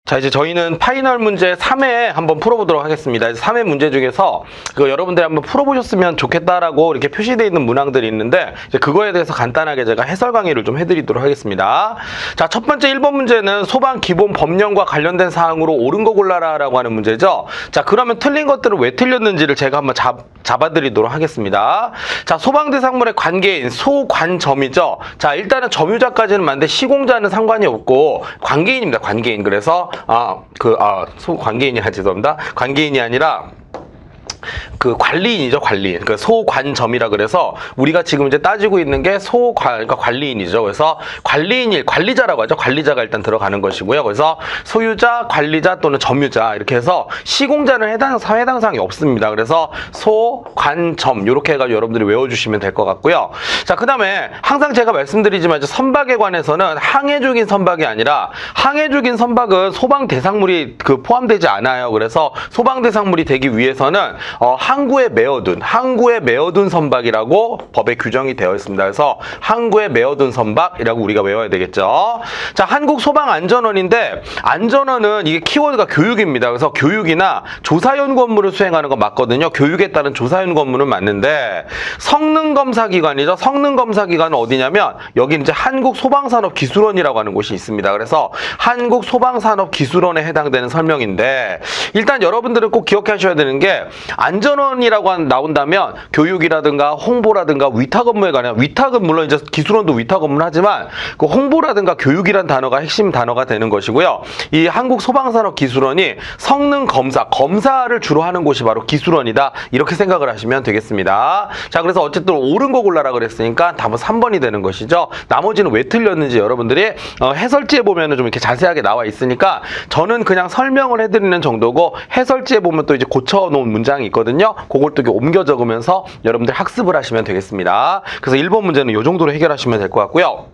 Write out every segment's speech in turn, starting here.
자, 이제 저희는 파이널 문제 3회 한번 풀어보도록 하겠습니다. 3회 문제 중에서 여러분들이 한번 풀어보셨으면 좋겠다라고 이렇게 표시되어 있는 문항들이 있는데 이제 그거에 대해서 간단하게 제가 해설 강의를 좀 해드리도록 하겠습니다. 자, 첫 번째 1번 문제는 소방 기본 법령과 관련된 사항으로 옳은 거 골라라 라고 하는 문제죠. 자, 그러면 틀린 것들을 왜 틀렸는지를 제가 한번 잡아드리도록 하겠습니다. 자, 소방 대상물의 관계인 소관점이죠. 자, 일단은 점유자까지는 맞는데 시공자는 상관이 없고 관계인입니다. 관계인. 그래서 관계인이 죄송합니다. 관계인이 아니라 관리인이죠, 관리인. 소관점이라 그래서 우리가 지금 이제 따지고 있는 게 그러니까 관리인이죠. 그래서 관리인일, 관리자라고 하죠. 관리자가 일단 들어가는 것이고요. 그래서 소유자, 관리자 또는 점유자 이렇게 해서 시공자는 해당 사항이 없습니다. 그래서 소관점 이렇게 해가지고 여러분들이 외워주시면 될 것 같고요. 자, 그다음에 항상 제가 말씀드리지만 이제 선박에 관해서는 항해중인 선박이 아니라 항해중인 선박은 소방 대상물이 포함되지 않아요. 그래서 소방 대상물이 되기 위해서는 항구에 메어둔 선박이라고 법에 규정이 되어 있습니다. 그래서 항구에 메어둔 선박이라고 우리가 외워야 되겠죠. 자, 한국소방안전원인데 안전원은 이게 키워드가 교육입니다. 그래서 교육이나 조사연구 업무를 수행하는 건 맞거든요. 교육에 따른 조사연구 업무는 맞는데 성능검사기관이죠. 성능검사기관은 어디냐면 여기 이제 한국소방산업기술원이라고 하는 곳이 있습니다. 그래서 한국소방산업기술원에 해당되는 설명인데 일단 여러분들은 꼭 기억하셔야 되는 게 안전원이라고 나온다면 교육이라든가 홍보라든가 위탁 업무에 관한 위탁은 물론 이제 기술원도 위탁 업무를 하지만 그 홍보라든가 교육이란 단어가 핵심 단어가 되는 것이고요. 이 한국소방산업기술원이 검사를 주로 하는 곳이 바로 기술원이다. 이렇게 생각을 하시면 되겠습니다. 자, 그래서 어쨌든 옳은 거 골라라 그랬으니까 답은 3번이 되는 것이죠. 나머지는 왜 틀렸는지 여러분들이 해설지에 보면은 좀 이렇게 자세하게 나와 있으니까 저는 그냥 설명을 해드리는 정도고 해설지에 보면 또 이제 고쳐놓은 문장이 있거든요. 그걸 또 옮겨 적으면서 여러분들 학습을 하시면 되겠습니다. 그래서 1번 문제는 이 정도로 해결하시면 될 것 같고요.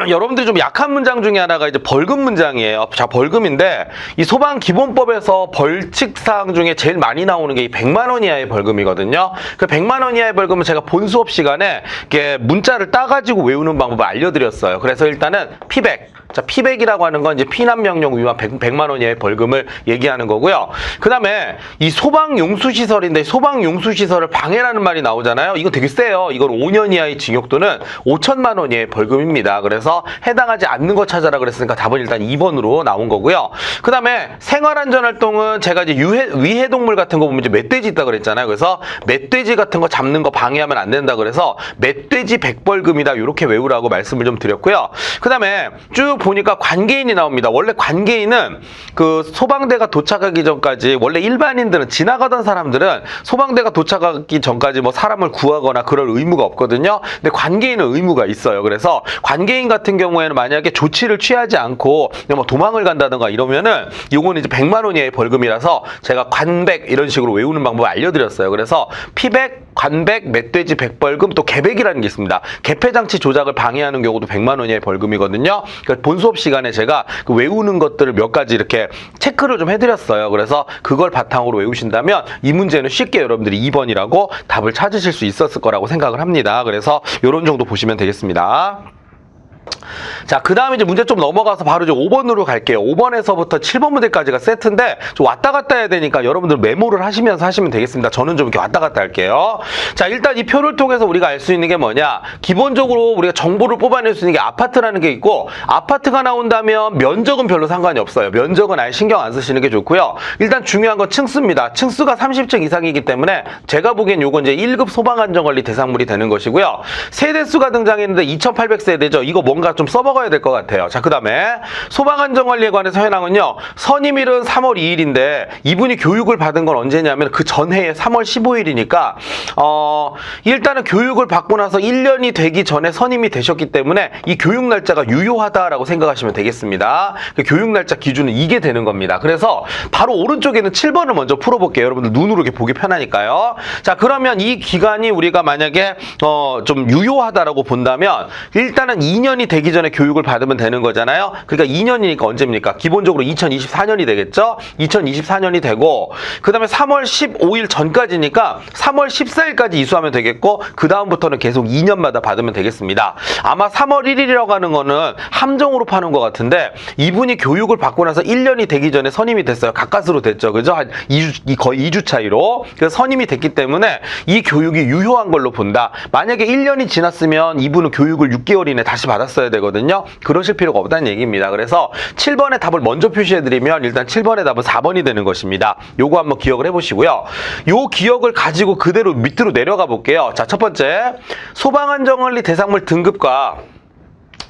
여러분들이 좀 약한 문장 중에 하나가 이제 벌금 문장이에요. 자, 벌금인데 이 소방기본법에서 벌칙사항 중에 제일 많이 나오는 게 이 100만 원 이하의 벌금이거든요. 그 100만 원 이하의 벌금은 제가 본 수업 시간에 이렇게 문자를 따가지고 외우는 방법을 알려드렸어요. 그래서 일단은 피백. 자, 피백이라고 하는 건 이제 피난명령 위반 100만 원 이하의 벌금을 얘기하는 거고요. 그 다음에 이 소방용수시설인데 소방용수시설을 방해라는 말이 나오잖아요. 이거 되게 세요. 이건 5년 이하의 징역 또는 5천만 원 이하의 벌금입니다. 그래서 해당하지 않는 거 찾아라 그랬으니까 답은 일단 2번으로 나온 거고요. 그 다음에 생활안전활동은 제가 이제 위해동물 같은 거 보면 이제 멧돼지 있다 그랬잖아요. 그래서 멧돼지 같은 거 잡는 거 방해하면 안 된다 그래서 멧돼지 100벌금이다. 이렇게 외우라고 말씀을 좀 드렸고요. 그 다음에 쭉 보니까 관계인이 나옵니다. 원래 관계인은 소방대가 도착하기 전까지 원래 일반인들은 지나가던 사람들은 소방대가 도착하기 전까지 뭐 사람을 구하거나 그럴 의무가 없거든요. 근데 관계인은 의무가 있어요. 그래서 관계인 같은 경우에는 만약에 조치를 취하지 않고 뭐 도망을 간다든가 이러면은 요거는 이제 100만 원 이하의 벌금이라서 제가 관백 이런 식으로 외우는 방법을 알려드렸어요. 그래서 피백, 관백, 멧돼지 100벌금 또 개백이라는 게 있습니다. 개폐장치 조작을 방해하는 경우도 100만 원 이하의 벌금이거든요. 그러니까 본 수업 시간에 제가 외우는 것들을 몇 가지 이렇게 체크를 좀 해드렸어요. 그래서 그걸 바탕으로 외우신다면 이 문제는 쉽게 여러분들이 2번이라고 답을 찾으실 수 있었을 거라고 생각을 합니다. 그래서 이런 정도 보시면 되겠습니다. 자, 그 다음에 이제 문제 좀 넘어가서 바로 이제 5번으로 갈게요. 5번에서부터 7번 문제까지가 세트인데 좀 왔다 갔다 해야 되니까 여러분들 메모를 하시면서 하시면 되겠습니다. 저는 좀 이렇게 왔다 갔다 할게요. 자, 일단 이 표를 통해서 우리가 알 수 있는 게 뭐냐. 기본적으로 우리가 정보를 뽑아낼 수 있는 게 아파트라는 게 있고 아파트가 나온다면 면적은 별로 상관이 없어요. 면적은 아예 신경 안 쓰시는 게 좋고요. 일단 중요한 건 층수입니다. 층수가 30층 이상이기 때문에 제가 보기엔 요건 이제 1급 소방안전관리 대상물이 되는 것이고요. 세대수가 등장했는데 2800세대죠. 이거 뭔가 좀 써먹어야 될 것 같아요. 자, 그 다음에 소방안전관리에 관해서 현황은요. 선임일은 3월 2일인데 이분이 교육을 받은 건 언제냐면 그 전해에 3월 15일이니까 일단은 교육을 받고 나서 1년이 되기 전에 선임이 되셨기 때문에 이 교육 날짜가 유효하다라고 생각하시면 되겠습니다. 그 교육 날짜 기준은 이게 되는 겁니다. 그래서 바로 오른쪽에는 7번을 먼저 풀어볼게요. 여러분들 눈으로 이렇게 보기 편하니까요. 자, 그러면 이 기간이 우리가 만약에 좀 유효하다라고 본다면 일단은 2년이 1년이 되기 전에 교육을 받으면 되는 거잖아요. 그러니까 2년이니까 언제입니까? 기본적으로 2024년이 되겠죠? 2024년이 되고 그 다음에 3월 15일 전까지니까 3월 14일까지 이수하면 되겠고 그 다음부터는 계속 2년마다 받으면 되겠습니다. 아마 3월 1일이라고 하는 거는 함정으로 파는 것 같은데 이분이 교육을 받고 나서 1년이 되기 전에 선임이 됐어요. 가까스로 됐죠. 그죠? 한 2주, 거의 2주 차이로. 그래서 선임이 됐기 때문에 이 교육이 유효한 걸로 본다. 만약에 1년이 지났으면 이분은 교육을 6개월 이내 다시 받았어야 되거든요. 그러실 필요가 없다는 얘기입니다. 그래서 7번의 답을 먼저 표시해드리면 일단 7번의 답은 4번이 되는 것입니다. 요거 한번 기억을 해보시고요. 요 기억을 가지고 그대로 밑으로 내려가 볼게요. 자, 첫 번째 소방안전관리 대상물 등급과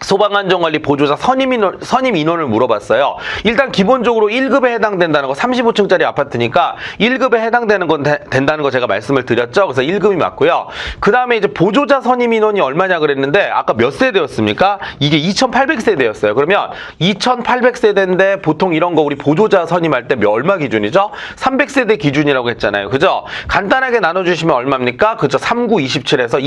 소방안전관리 보조자 선임 인원을 물어봤어요. 일단 기본적으로 1급에 해당된다는 거 35층짜리 아파트니까 1급에 해당되는 건 된다는 거 제가 말씀을 드렸죠. 그래서 1급이 맞고요. 그 다음에 이제 보조자 선임 인원이 얼마냐 그랬는데 아까 몇 세대였습니까? 이게 2800세대였어요. 그러면 2800세대인데 보통 이런 거 우리 보조자 선임할 때 얼마 기준이죠? 300세대 기준이라고 했잖아요. 그죠? 간단하게 나눠주시면 얼마입니까? 그죠? 3927에서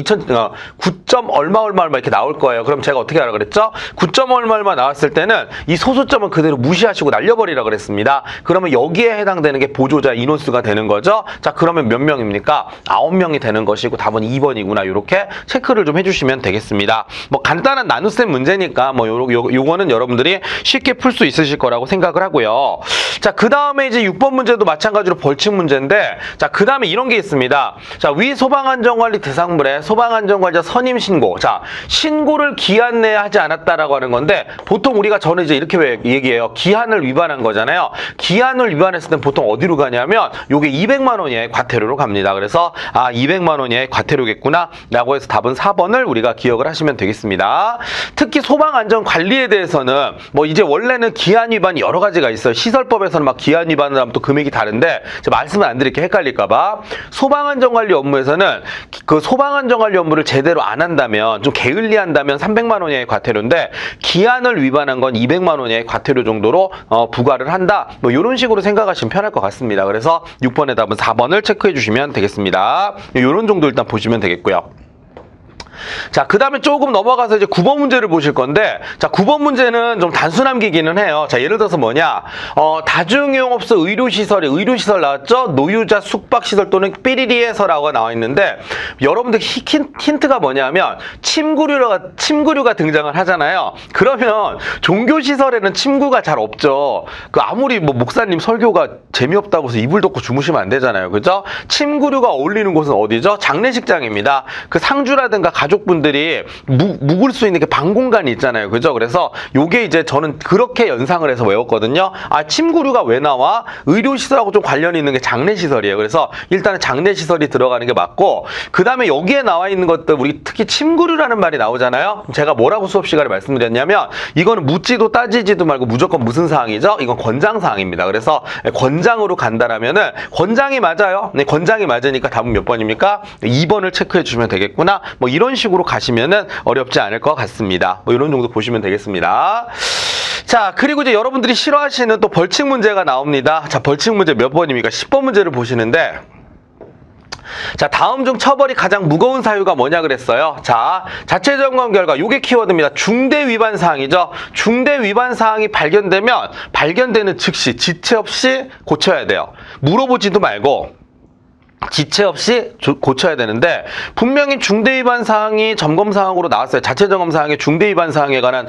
9점 얼마 이렇게 나올 거예요. 그럼 제가 어떻게 알아 그랬죠? 9점 얼마 나왔을 때는 이 소수점은 그대로 무시하시고 날려버리라 그랬습니다. 그러면 여기에 해당되는 게 보조자 인원수가 되는 거죠. 자, 그러면 몇 명입니까? 9명이 되는 것이고 답은 2번이구나. 이렇게 체크를 좀 해주시면 되겠습니다. 뭐 간단한 나눗셈 문제니까 뭐 요거는 여러분들이 쉽게 풀 수 있으실 거라고 생각을 하고요. 자, 그 다음에 이제 6번 문제도 마찬가지로 벌칙 문제인데 자, 그 다음에 이런 게 있습니다. 자, 위 소방안전관리 대상물에 소방안전관리자 선임 신고. 자, 신고를 기한 내에 하지 않았다라고 하는 건데 보통 우리가 저는 이제 이렇게 얘기해요. 기한을 위반한 거잖아요. 기한을 위반했을 땐 보통 어디로 가냐면 요게 200만 원 이하의 과태료로 갑니다. 그래서 200만 원 이하의 과태료겠구나 라고 해서 답은 4번을 우리가 기억을 하시면 되겠습니다. 특히 소방안전관리에 대해서는 뭐 이제 원래는 기한 위반이 여러 가지가 있어요. 시설법에서는 막 기한 위반을 하면 또 금액이 다른데 제가 말씀을 안 드릴게 헷갈릴까봐 소방안전관리 업무에서는 그 소방안전관리 업무를 제대로 안 한다면 좀 게을리한다면 300만 원 이하의 과태료인데 기한을 위반한 건 200만 원 이하의 과태료 정도로 부과를 한다. 뭐 이런 식으로 생각하시면 편할 것 같습니다. 그래서 6번의 답은 4번을 체크해 주시면 되겠습니다. 이런 정도 일단 보시면 되겠고요. 자, 그 다음에 조금 넘어가서 이제 9번 문제를 보실 건데, 자, 9번 문제는 좀 단순함기기는 해요. 자, 예를 들어서 뭐냐, 다중이용업소 의료시설에 의료시설 나왔죠? 노유자 숙박시설 또는 삐리리에서라고 나와 있는데, 여러분들 힌트가 뭐냐면, 침구류가 등장을 하잖아요. 그러면 종교시설에는 침구가 잘 없죠. 아무리 뭐 목사님 설교가 재미없다고 해서 이불 덮고 주무시면 안 되잖아요. 그죠? 침구류가 어울리는 곳은 어디죠? 장례식장입니다. 그 상주라든가 가족분들이 묵을 수 있는 게 방 공간이 있잖아요. 그죠? 그래서 요게 이제 저는 그렇게 연상을 해서 외웠거든요. 침구류가 왜 나와? 의료시설하고 좀 관련이 있는 게 장례시설이에요. 그래서 일단은 장례시설이 들어가는 게 맞고, 그 다음에 여기에 나와 있는 것들, 우리 특히 침구류라는 말이 나오잖아요. 제가 뭐라고 수업 시간에 말씀드렸냐면, 이거는 묻지도 따지지도 말고 무조건 무슨 사항이죠? 이건 권장사항입니다. 그래서 권장으로 간다라면은 권장이 맞아요. 네, 권장이 맞으니까 답은 몇 번입니까? 2번을 체크해 주시면 되겠구나. 뭐 이런 식으로 가시면은 어렵지 않을 것 같습니다. 뭐 이런 정도 보시면 되겠습니다. 자, 그리고 이제 여러분들이 싫어하시는 또 벌칙 문제가 나옵니다. 자, 벌칙 문제 몇 번입니까? 10번 문제를 보시는데, 자, 다음 중 처벌이 가장 무거운 사유가 뭐냐 그랬어요. 자, 자체 점검 결과 요게 키워드입니다. 중대 위반 사항이죠. 중대 위반 사항이 발견되는 즉시 지체 없이 고쳐야 돼요. 물어보지도 말고 지체 없이 고쳐야 되는데, 분명히 중대 위반 사항이 점검 사항으로 나왔어요. 자체 점검 사항에 중대 위반 사항에 관한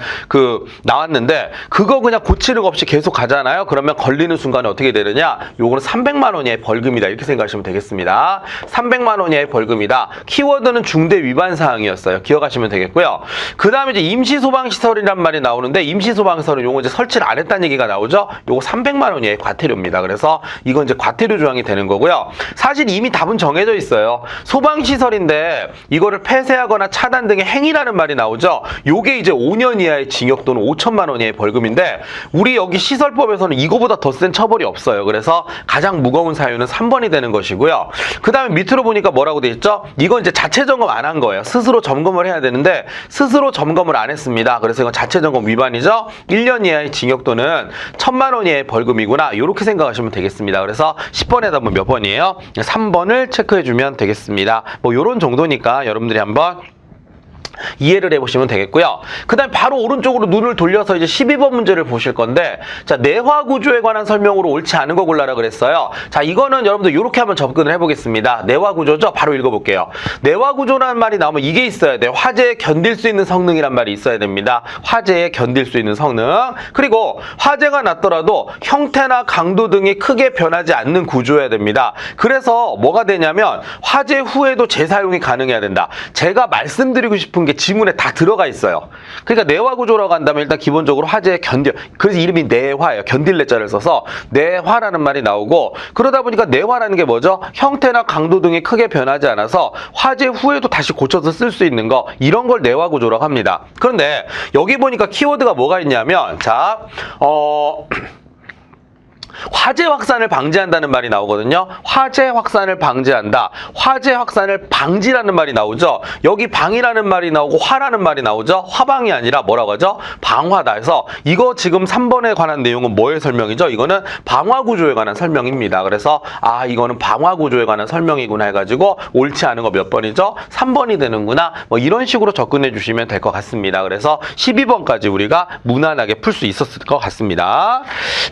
나왔는데, 그거 그냥 고치는 거 없이 계속 가잖아요. 그러면 걸리는 순간에 어떻게 되느냐? 요거는 300만 원 이하의 벌금이다. 이렇게 생각하시면 되겠습니다. 300만 원 이하의 벌금이다. 키워드는 중대 위반 사항이었어요. 기억하시면 되겠고요. 그 다음에 이제 임시소방시설이란 말이 나오는데, 임시소방시설은 요거 이제 설치를 안 했다는 얘기가 나오죠. 요거 300만 원 이하의 과태료입니다. 그래서 이건 이제 과태료 조항이 되는 거고요. 사실 이미 답은 정해져 있어요. 소방시설인데 이거를 폐쇄하거나 차단 등의 행위라는 말이 나오죠. 요게 이제 5년 이하의 징역 또는 5천만 원 이하의 벌금인데, 우리 여기 시설법에서는 이거보다 더 센 처벌이 없어요. 그래서 가장 무거운 사유는 3번이 되는 것이고요. 그 다음에 밑으로 보니까 뭐라고 돼 있죠? 이건 이제 자체 점검 안 한 거예요. 스스로 점검을 해야 되는데 스스로 점검을 안 했습니다. 그래서 이건 자체 점검 위반이죠. 1년 이하의 징역 또는 1,000만 원 이하의 벌금이구나. 이렇게 생각하시면 되겠습니다. 그래서 10번에 답은 몇 번이에요? 3번을 체크해 주면 되겠습니다. 뭐 요런 정도니까 여러분들이 한번 이해를 해보시면 되겠고요. 그 다음에 바로 오른쪽으로 눈을 돌려서 이제 12번 문제를 보실 건데, 자, 내화 구조에 관한 설명으로 옳지 않은 거 골라라 그랬어요. 자, 이거는 여러분들 이렇게 한번 접근을 해보겠습니다. 내화 구조죠? 바로 읽어볼게요. 내화 구조라는 말이 나오면 이게 있어야 돼요. 화재에 견딜 수 있는 성능이란 말이 있어야 됩니다. 화재에 견딜 수 있는 성능. 그리고 화재가 났더라도 형태나 강도 등이 크게 변하지 않는 구조여야 됩니다. 그래서 뭐가 되냐면 화재 후에도 재사용이 가능해야 된다. 제가 말씀드리고 싶은 게 지문에 다 들어가 있어요. 그러니까 내화 구조라고 한다면 일단 기본적으로 화재에 견뎌. 그래서 이름이 내화예요. 견딜 자를 써서 내화라는 말이 나오고, 그러다 보니까 내화라는 게 뭐죠? 형태나 강도 등이 크게 변하지 않아서 화재 후에도 다시 고쳐서 쓸 수 있는 거, 이런 걸 내화 구조라고 합니다. 그런데 여기 보니까 키워드가 뭐가 있냐면, 자, 화재 확산을 방지한다는 말이 나오거든요. 화재 확산을 방지한다. 화재 확산을 방지라는 말이 나오죠. 여기 방이라는 말이 나오고 화라는 말이 나오죠. 화방이 아니라 뭐라고 하죠? 방화다. 해서 이거 지금 3번에 관한 내용은 뭐의 설명이죠? 이거는 방화구조에 관한 설명입니다. 그래서 아, 이거는 방화구조에 관한 설명이구나 해가지고 옳지 않은 거 몇 번이죠? 3번이 되는구나. 뭐 이런 식으로 접근해 주시면 될 것 같습니다. 그래서 12번까지 우리가 무난하게 풀 수 있었을 것 같습니다.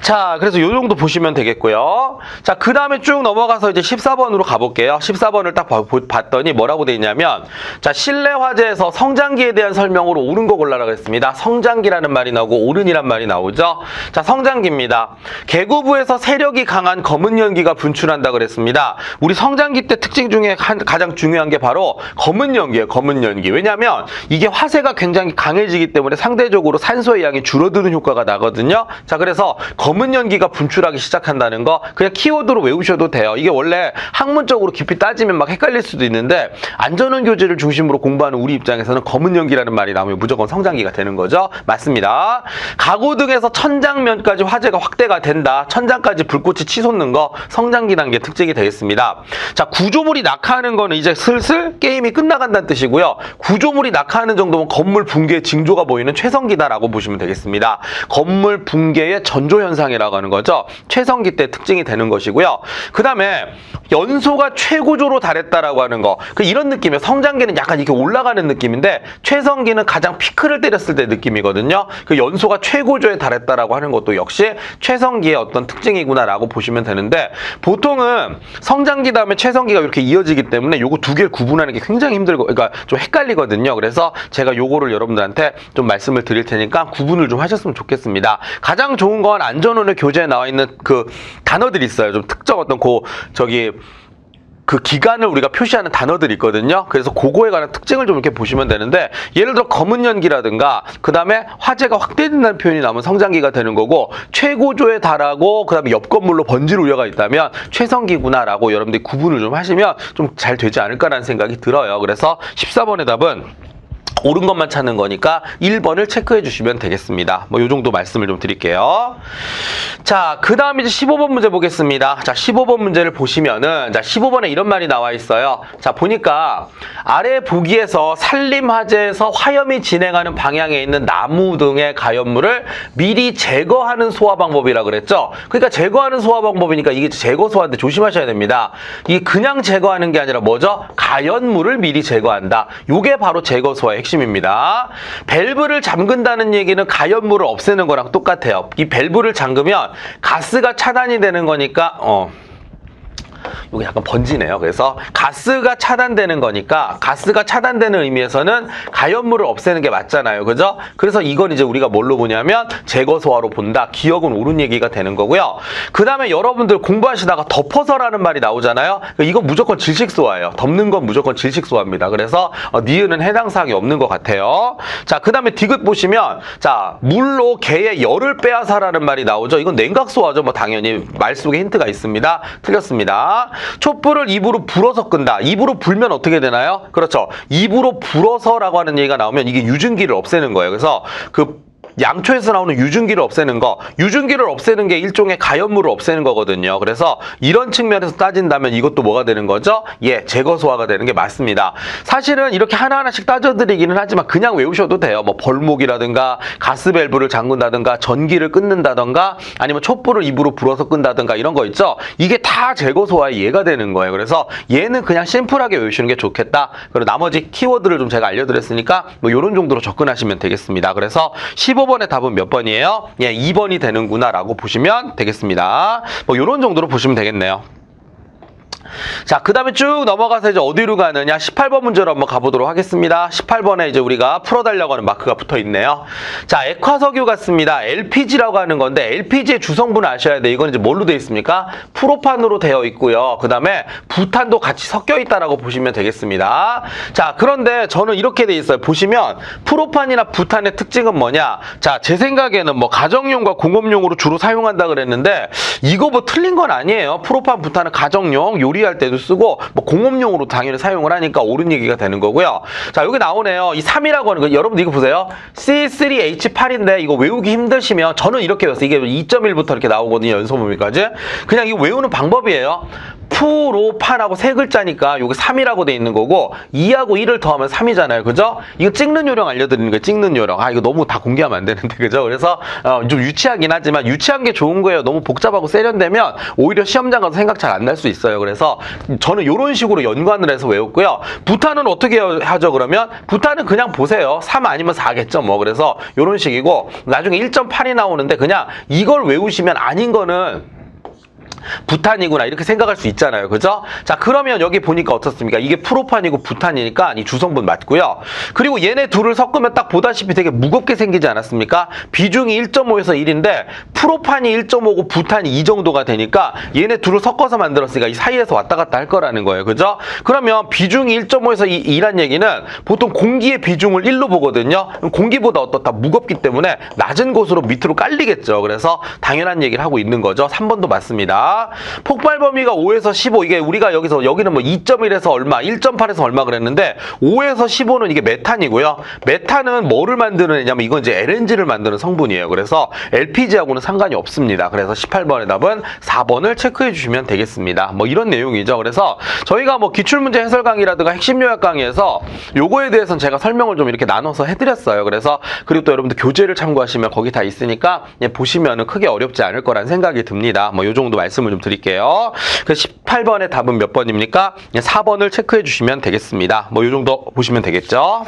자, 그래서 요 정도 보시면 되겠고요. 자, 그 다음에 쭉 넘어가서 이제 14번으로 가볼게요. 14번을 딱 봤더니 뭐라고 돼 있냐면, 자, 실내 화재에서 성장기에 대한 설명으로 옳은 거 골라라 그랬습니다. 성장기라는 말이 나오고 옳은이란 말이 나오죠. 자, 성장기입니다. 개구부에서 세력이 강한 검은 연기가 분출한다 그랬습니다. 우리 성장기 때 특징 중에 가장 중요한 게 바로 검은 연기예요. 검은 연기. 왜냐하면 이게 화세가 굉장히 강해지기 때문에 상대적으로 산소의 양이 줄어드는 효과가 나거든요. 자, 그래서 검은 연기가 분출하기 시작한다는 거 그냥 키워드로 외우셔도 돼요. 이게 원래 학문적으로 깊이 따지면 막 헷갈릴 수도 있는데, 안전원 교재를 중심으로 공부하는 우리 입장에서는 검은 연기라는 말이 나오면 무조건 성장기가 되는 거죠. 맞습니다. 가구 등에서 천장면까지 화재가 확대가 된다. 천장까지 불꽃이 치솟는 거 성장기 단계 특징이 되겠습니다. 자, 구조물이 낙하하는 거는 이제 슬슬 게임이 끝나간다는 뜻이고요. 구조물이 낙하하는 정도면 건물 붕괴의 징조가 보이는 최성기다라고 보시면 되겠습니다. 건물 붕괴의 전조현상이라고 하는 거죠. 최성기 때 특징이 되는 것이고요. 그 다음에 연소가 최고조로 달했다라고 하는 거, 이런 느낌이에요. 성장기는 약간 이렇게 올라가는 느낌인데 최성기는 가장 피크를 때렸을 때 느낌이거든요. 그 연소가 최고조에 달했다라고 하는 것도 역시 최성기의 어떤 특징이구나라고 보시면 되는데, 보통은 성장기 다음에 최성기가 이렇게 이어지기 때문에 요거 두 개를 구분하는 게 굉장히 힘들고, 그러니까 좀 헷갈리거든요. 그래서 제가 요거를 여러분들한테 좀 말씀을 드릴 테니까 구분을 좀 하셨으면 좋겠습니다. 가장 좋은 건 안전원의 교재에 나와 있는 그 단어들이 있어요. 좀 특정 어떤 그 기간을 우리가 표시하는 단어들이 있거든요. 그래서 그거에 관한 특징을 좀 이렇게 보시면 되는데, 예를 들어 검은 연기라든가 그 다음에 화재가 확대된다는 표현이 나오면 성장기가 되는 거고, 최고조에 달하고 그 다음에 옆 건물로 번질 우려가 있다면 최성기구나라고 여러분들이 구분을 좀 하시면 좀 잘 되지 않을까라는 생각이 들어요. 그래서 14번의 답은 옳은 것만 찾는 거니까 1번을 체크해 주시면 되겠습니다. 뭐 요 정도 말씀을 좀 드릴게요. 자, 그 다음 이제 15번 문제 보겠습니다. 자, 15번 문제를 보시면은, 자, 15번에 이런 말이 나와 있어요. 자, 보니까 아래 보기에서 산림 화재에서 화염이 진행하는 방향에 있는 나무 등의 가연물을 미리 제거하는 소화 방법이라 그랬죠. 그러니까 제거하는 소화 방법이니까 이게 제거 소화인데 조심하셔야 됩니다. 이게 그냥 제거하는 게 아니라 뭐죠? 가연물을 미리 제거한다. 요게 바로 제거 소화의 핵심입니다. 밸브를 잠근다는 얘기는 가연물을 없애는 거랑 똑같아요. 이 밸브를 잠그면 가스가 차단이 되는 거니까 이게 약간 번지네요. 그래서 가스가 차단되는 거니까, 가스가 차단되는 의미에서는 가연물을 없애는 게 맞잖아요. 그죠? 그래서 이건 이제 우리가 뭘로 보냐면 제거소화로 본다. 기억은 옳은 얘기가 되는 거고요. 그 다음에 여러분들 공부하시다가 덮어서라는 말이 나오잖아요. 이건 무조건 질식소화예요. 덮는 건 무조건 질식소화입니다. 그래서 니은은 해당 사항이 없는 것 같아요. 자, 그 다음에 디귿 보시면, 자, 물로 개의 열을 빼앗아라는 말이 나오죠. 이건 냉각소화죠. 뭐 당연히 말 속에 힌트가 있습니다. 틀렸습니다. 촛불을 입으로 불어서 끈다. 입으로 불면 어떻게 되나요? 그렇죠. 입으로 불어서라고 하는 얘기가 나오면 이게 유증기를 없애는 거예요. 그래서 그 양초에서 나오는 유증기를 없애는 거, 유증기를 없애는 게 일종의 가염물을 없애는 거거든요. 그래서 이런 측면에서 따진다면 이것도 뭐가 되는 거죠? 예, 제거 소화가 되는 게 맞습니다. 사실은 이렇게 하나하나씩 따져드리기는 하지만 그냥 외우셔도 돼요. 뭐 벌목이라든가 가스밸브를 잠근다든가 전기를 끊는다든가 아니면 촛불을 입으로 불어서 끈다든가 이런 거 있죠? 이게 다 제거 소화에 이해가 되는 거예요. 그래서 얘는 그냥 심플하게 외우시는 게 좋겠다. 그리고 나머지 키워드를 좀 제가 알려드렸으니까 뭐 이런 정도로 접근하시면 되겠습니다. 그래서 15번의 답은 몇 번이에요? 예, 2번이 되는구나 라고 보시면 되겠습니다. 뭐 이런 정도로 보시면 되겠네요. 자, 그 다음에 쭉 넘어가서 이제 어디로 가느냐? 18번 문제로 한번 가보도록 하겠습니다. 18번에 이제 우리가 풀어달라고 하는 마크가 붙어 있네요. 자, 액화석유 같습니다. LPG라고 하는 건데, LPG의 주성분을 아셔야 돼. 이건 이제 뭘로 되어 있습니까? 프로판으로 되어 있고요. 그 다음에 부탄도 같이 섞여 있다라고 보시면 되겠습니다. 자, 그런데 저는 이렇게 돼 있어요. 보시면 프로판이나 부탄의 특징은 뭐냐? 자, 제 생각에는 뭐 가정용과 공업용으로 주로 사용한다 그랬는데, 이거 뭐 틀린 건 아니에요. 프로판, 부탄은 가정용, 요리할 때도 쓰고 뭐 공업용으로 당연히 사용을 하니까 옳은 얘기가 되는 거고요. 자, 여기 나오네요. 이 3이라고 하는 거 여러분들 이거 보세요. C3H8인데 이거 외우기 힘드시면 저는 이렇게 외웠어요. 이게 2.1부터 이렇게 나오거든요. 연소범위까지. 그냥 이거 외우는 방법이에요. 프로판하고 세 글자니까 요게 3이라고 돼 있는 거고 2하고 1을 더하면 3이잖아요. 그죠? 이거 찍는 요령 알려드리는 거예요. 찍는 요령. 아, 이거 너무 다 공개하면 안 되는데. 그죠? 그래서 좀 유치하긴 하지만 유치한 게 좋은 거예요. 너무 복잡하고 세련되면 오히려 시험장 가서 생각 잘 안 날 수 있어요. 그래서 저는 이런 식으로 연관을 해서 외웠고요. 부탄은 어떻게 하죠? 그러면 부탄은 그냥 보세요. 3 아니면 4겠죠. 뭐 그래서 이런 식이고 나중에 1.8이 나오는데 그냥 이걸 외우시면 아닌 거는 부탄이구나 이렇게 생각할 수 있잖아요. 그죠? 자, 그러면 여기 보니까 어떻습니까? 이게 프로판이고 부탄이니까 이 주성분 맞고요. 그리고 얘네 둘을 섞으면 딱 보다시피 되게 무겁게 생기지 않았습니까? 비중이 1.5에서 1인데 프로판이 1.5고 부탄이 2 정도가 되니까 얘네 둘을 섞어서 만들었으니까 이 사이에서 왔다 갔다 할 거라는 거예요. 그죠? 그러면 비중이 1.5에서 2란 얘기는 보통 공기의 비중을 1로 보거든요. 공기보다 어떻다? 무겁기 때문에 낮은 곳으로 밑으로 깔리겠죠. 그래서 당연한 얘기를 하고 있는 거죠. 3번도 맞습니다. 폭발 범위가 5에서 15 이게 우리가 여기는 뭐 2.1에서 얼마 1.8에서 얼마 그랬는데 5에서 15는 이게 메탄이고요. 메탄은 뭐를 만드는 애냐면 이건 이제 LNG를 만드는 성분이에요. 그래서 LPG하고는 상관이 없습니다. 그래서 18번의 답은 4번을 체크해 주시면 되겠습니다. 뭐 이런 내용이죠. 그래서 저희가 뭐 기출문제 해설 강의라든가 핵심 요약 강의에서 요거에 대해서는 제가 설명을 좀 이렇게 나눠서 해드렸어요. 그래서 그리고 또 여러분들 교재를 참고하시면 거기 다 있으니까 보시면은 크게 어렵지 않을 거란 생각이 듭니다. 뭐 요 정도 말씀을 좀 드릴게요. 그래서 18번의 답은 몇 번입니까? 4번을 체크해 주시면 되겠습니다. 뭐 이 정도 보시면 되겠죠.